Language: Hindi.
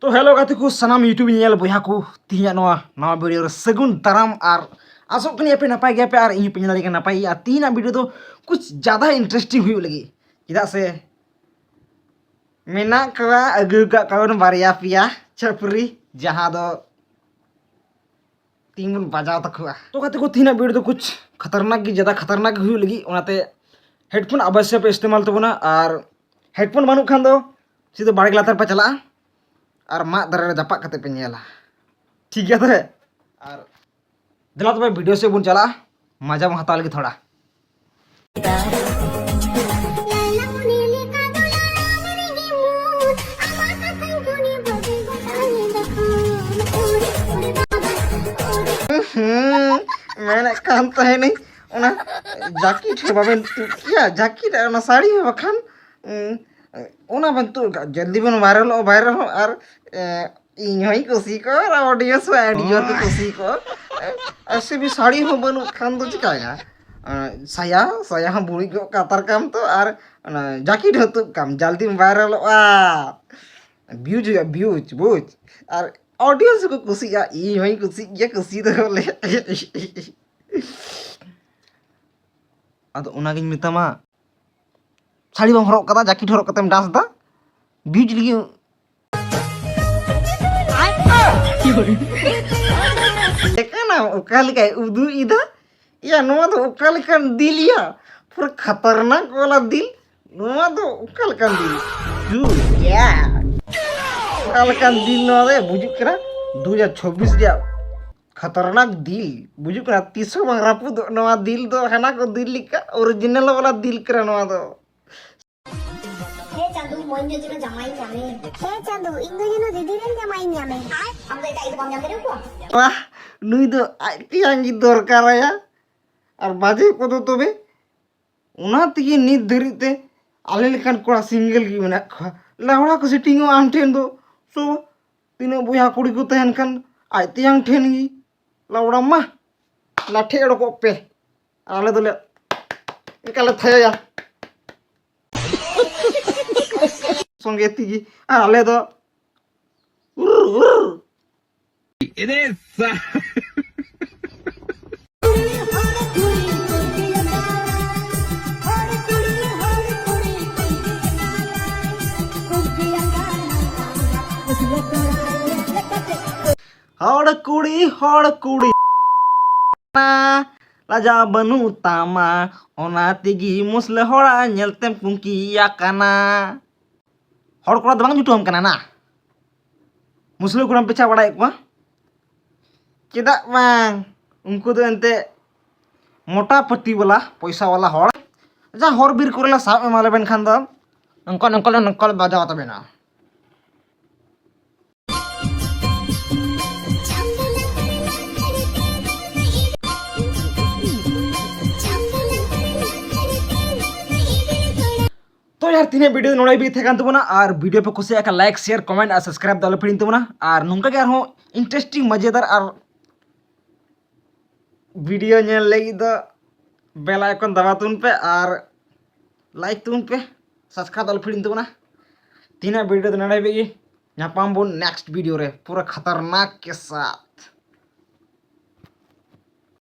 तो हेलो गाते को सनाम YouTube nyel boya ko tinya nawa video segun taram ar asok kini पे napai गया पे ar इन पेनल के napai या तीन वीडियो तो कुछ ज़्यादा इंटरेस्टिंग हुई लगी किदा से मेना कवा अगु का कावन बारिया पिया छपरी जहां दो तीन बजाव तक हुआ तो कहते को तीन वीडियो तो कुछ खतरनाक की ज़्यादा खतरनाक हुई लगी उनाते हेडफोन अवश्य पे इस्तेमाल तबना और हेडफोन बानु खान दो सीधे बाड़े लातार पे चला और मा दरे जापा कते पे नेला ठीक है तो और दिला तो वीडियो से बुन चला मजा में हताल की थोड़ा मैंने काम तो है नहीं उना जैकेट है बाबे तू क्या जैकेट है ना साड़ी है बखान उना बन तू जल्दी बन वायरल हो और इन्हीं कुसी को और ऑडियंस में एडिटर की कुसी को ऐसे भी साड़ी हो बन खान तो चिकाएगा saya हम बुरी को कातर काम तो और जैकेट हो तो काम जल्दी वायरल व्यूज बुझ और ऑडियंस को कुसी या इन्हीं कुसी ये कुसी तो ले अद उनागिन मितामा साड़ी बम हरक कदा जैकेट हरक कतेम डांस दा व्यूज लगी देखना उकाल का उदू इदा या नोआ तो उकाल का दिल या पूरा खतरनाक वाला दिल नोआ तो उकाल का दिल जू या उकाल का दिल नोआ दे बुझु करा 2026 या खतरनाक दिल बुझु करा 300 बंग रापू दो नोआ दिल दो हना को दिल लिखा ओरिजिनल वाला दिल करा नोआ दो चांदू मोइंजो जिनो जमाई ᱧᱟᱢᱮ हे चांदू ᱤᱧ ᱫᱚ ᱡᱮᱱᱚ ᱫᱤᱫᱤ ᱨᱮᱱ ᱡᱟᱢᱟई ᱧᱟᱢᱮ ᱟᱢ ᱫᱚ ᱮᱴᱟᱜ ᱫᱚ ᱵᱟᱢ ᱧᱟᱢ ᱫᱟᱲᱮ ᱠᱚᱣᱟ वाह नुई दो आइतियांगी दरकार आया और बाजे को तो तबे उना तिगी नित धरिते आले लेकान कोड़ा सिंगल की मेना खा लावड़ा को सेटिंग आम ठेन दो सो तीनो बुया कुड़ी को तहन खान आइतियांग ठेन गी लावड़ा मा लाठे अड़को पे आले दोले इकाले थाया संगे तिगी आले दो हड़ कुड़ी लाजा बनू तामा ओना तिगी मुसले हड़ा नेलतेम कुंकिया काना हड़ कोड़ा दबांग जुटुम काना ना मुसले कोड़ा पेचा बड़ा एक चेदा बांग उनको तो एंते मोटा पट्टी वाला पैसा वाला हड़ जा हर बीर कोरेला साब एमाले बेन खान दो अंकल बजाव तबेना तो यार तीन वीडियो नोड़े भी थे तबना और वीडियो पे खुशी का लाइक शेयर कमेंट और सब्सक्राइब दाल फिर तबना और नुका के आरो इंटरेस्टिंग मजेदार और वीडियो नेल लगी तो बेल आइकन दबा तुन पे और लाइक तुन पे सब्सक्राइब दाल फिर तबना तीन वीडियो नोड़े भी नापाम बोन नेक्स्ट वीडियो रे पूरा खतरनाक के साथ।